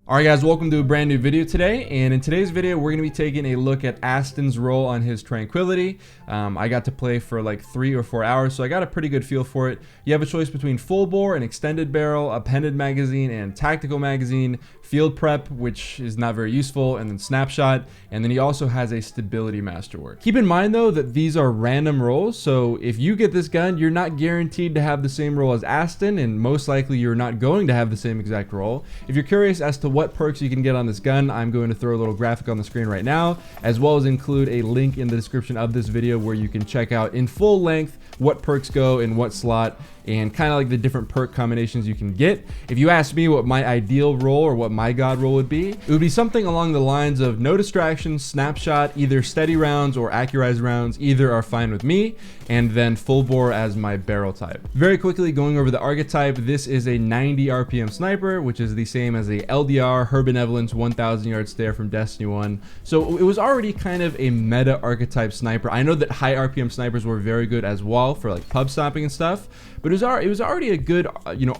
Alright guys, welcome to a brand new video today, and in today's video we're going to be taking a look at Aston's role on his Tranquility. I got to play for like 3 or 4 hours, so I got a pretty good feel for it. You have a choice between full bore, an extended barrel, appended magazine, and tactical magazine, field prep, which is not very useful, and then snapshot, and then he also has a stability masterwork. Keep in mind though that these are random rolls, so if you get this gun, you're not guaranteed to have the same roll as Aston, and most likely you're not going to have the same exact roll. If you're curious as to what perks you can get on this gun, I'm going to throw a little graphic on the screen right now, as well as include a link in the description of this video where you can check out in full length what perks go in what slot and kind of like the different perk combinations you can get. If you ask me what my ideal roll or what my god roll would be, it would be something along the lines of no distractions, snapshot, either steady rounds or accurized rounds, either are fine with me, and then full bore as my barrel type. Very quickly going over the archetype, this is a 90 RPM sniper, which is the same as a LDR, Her Benevolence, 1000 yard stare from Destiny 1. So it was already kind of a meta archetype sniper. I know that high RPM snipers were very good as well for like pub stopping and stuff, but it was already a good,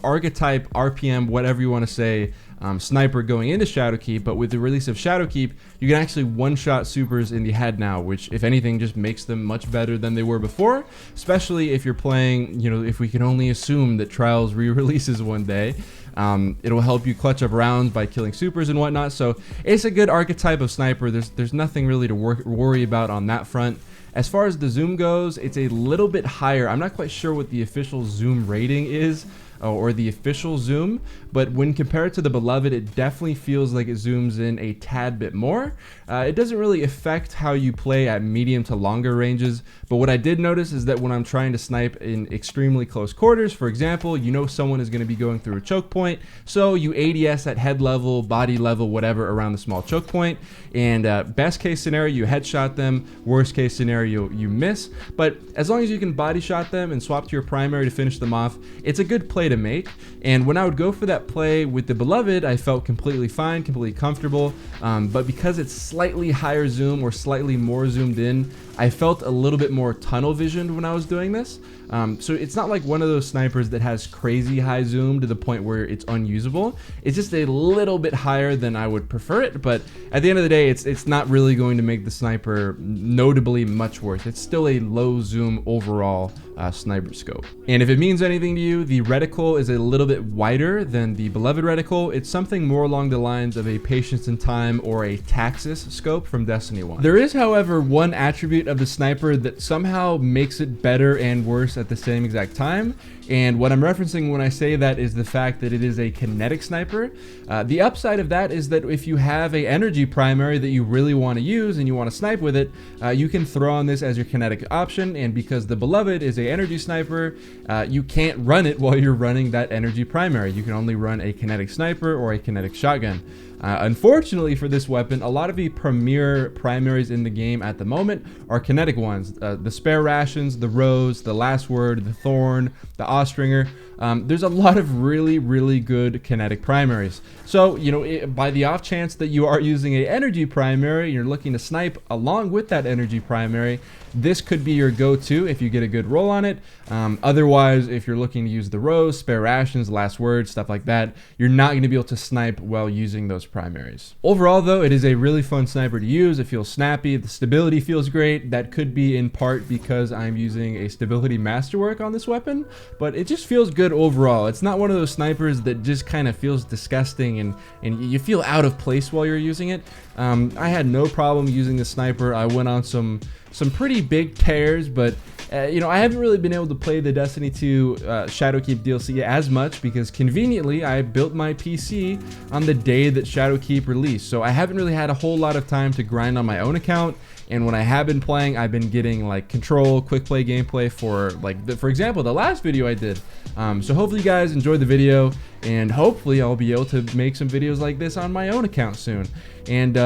archetype, RPM, whatever you want to say, sniper going into Shadowkeep. But with the release of Shadowkeep, you can actually one-shot supers in the head now, which, if anything, just makes them much better than they were before, especially if you're playing, if we can only assume that Trials re-releases one day. It'll help you clutch up rounds by killing supers and whatnot, so it's a good archetype of sniper. There's nothing really to worry about on that front. As far as the zoom goes, it's a little bit higher. I'm not quite sure what the official zoom rating is, or the official zoom, but when compared to the Beloved, it definitely feels like it zooms in a tad bit more. It doesn't really affect how you play at medium to longer ranges, but what I did notice is that when I'm trying to snipe in extremely close quarters, for example, someone is going to be going through a choke point, so you ADS at head level, body level, whatever, around the small choke point, and best case scenario, you headshot them, worst case scenario, you miss, but as long as you can body shot them and swap to your primary to finish them off, it's a good play to make. And when I would go for that play with the Beloved, I felt completely fine, completely comfortable, but because it's slightly higher zoom or slightly more zoomed in, I felt a little bit more tunnel visioned when I was doing this. So it's not like one of those snipers that has crazy high zoom to the point where it's unusable. It's just a little bit higher than I would prefer it, but at the end of the day, it's not really going to make the sniper notably much worse. It's still a low zoom overall sniper scope. And if it means anything to you, the reticle is a little bit wider than the Beloved reticle. It's something more along the lines of a Patience in Time or a Taxis scope from Destiny 1. There is, however, one attribute of the sniper that somehow makes it better and worse at the same exact time, and what I'm referencing when I say that is the fact that it is a kinetic sniper. The upside of that is that if you have a energy primary that you really want to use and you want to snipe with it, you can throw on this as your kinetic option, and because the Beloved is a energy sniper, you can't run it while you're running that energy primary. You can only run a kinetic sniper or a kinetic shotgun. Unfortunately for this weapon, a lot of the premier primaries in the game at the moment are kinetic ones. The Spare Rations, the Rose, the Last Word, the Thorn, the Austringer. There's a lot of really good kinetic primaries. So, by the off chance that you are using a energy primary, you're looking to snipe along with that energy primary, this could be your go-to if you get a good roll on it. Otherwise, if you're looking to use the Rose, Spare Rations, Last Word, stuff like that, you're not going to be able to snipe while using those primaries. Overall, though, it is a really fun sniper to use. It feels snappy. The stability feels great. That could be in part because I'm using a stability masterwork on this weapon, but it just feels good overall. It's not one of those snipers that just kind of feels disgusting and you feel out of place while you're using it. I had no problem using the sniper. I went on some pretty big tears, but I haven't really been able to play the Destiny 2 Shadowkeep DLC as much because conveniently I built my PC on the day that Shadowkeep released, so I haven't really had a whole lot of time to grind on my own account. And when I have been playing, I've been getting like control, quick play gameplay for for example, the last video I did. So hopefully you guys enjoyed the video, and hopefully I'll be able to make some videos like this on my own account soon. And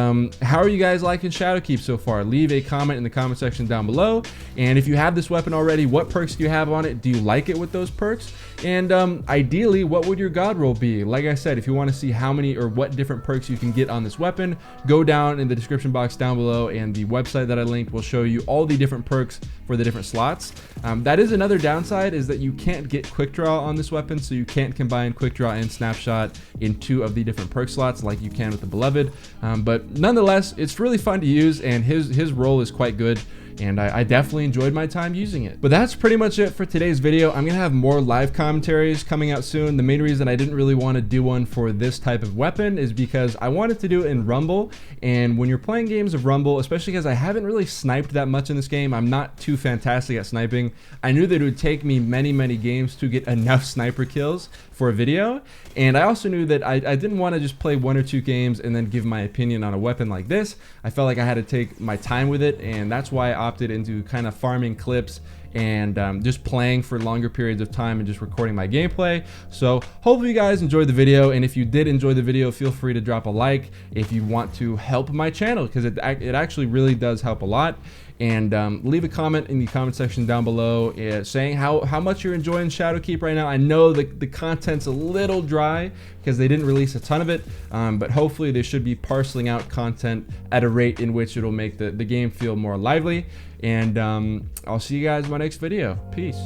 how are you guys liking Shadowkeep so far? Leave a comment in the comment section down below. And if you have this weapon already, what perks do you have on it? Do you like it with those perks? And ideally, what would your god roll be? Like I said, if you want to see how many or what different perks you can get on this weapon, go down in the description box down below, and the website website that I linked will show you all the different perks for the different slots. That is another downside, is that you can't get quick draw on this weapon, so you can't combine quick draw and snapshot in 2 of the different perk slots like you can with the Beloved. But nonetheless, it's really fun to use, and his role is quite good, and I definitely enjoyed my time using it. But that's pretty much it for today's video. I'm gonna have more live commentaries coming out soon. The main reason I didn't really want to do one for this type of weapon is because I wanted to do it in Rumble, and when you're playing games of Rumble, especially because I haven't really sniped that much in this game, I'm not too fantastic at sniping. I knew that it would take me many games to get enough sniper kills for a video, and I also knew that I didn't want to just play 1 or 2 games and then give my opinion on a weapon like this. I felt like I had to take my time with it, and that's why I opted into kind of farming clips and just playing for longer periods of time and just recording my gameplay. So hopefully you guys enjoyed the video, and if you did enjoy the video, feel free to drop a like if you want to help my channel, because it actually really does help a lot. And leave a comment in the comment section down below saying how much you're enjoying Shadowkeep right now. I know the content's a little dry because they didn't release a ton of it, but hopefully they should be parceling out content at a rate in which it'll make the game feel more lively. And I'll see you guys in my next video. Peace.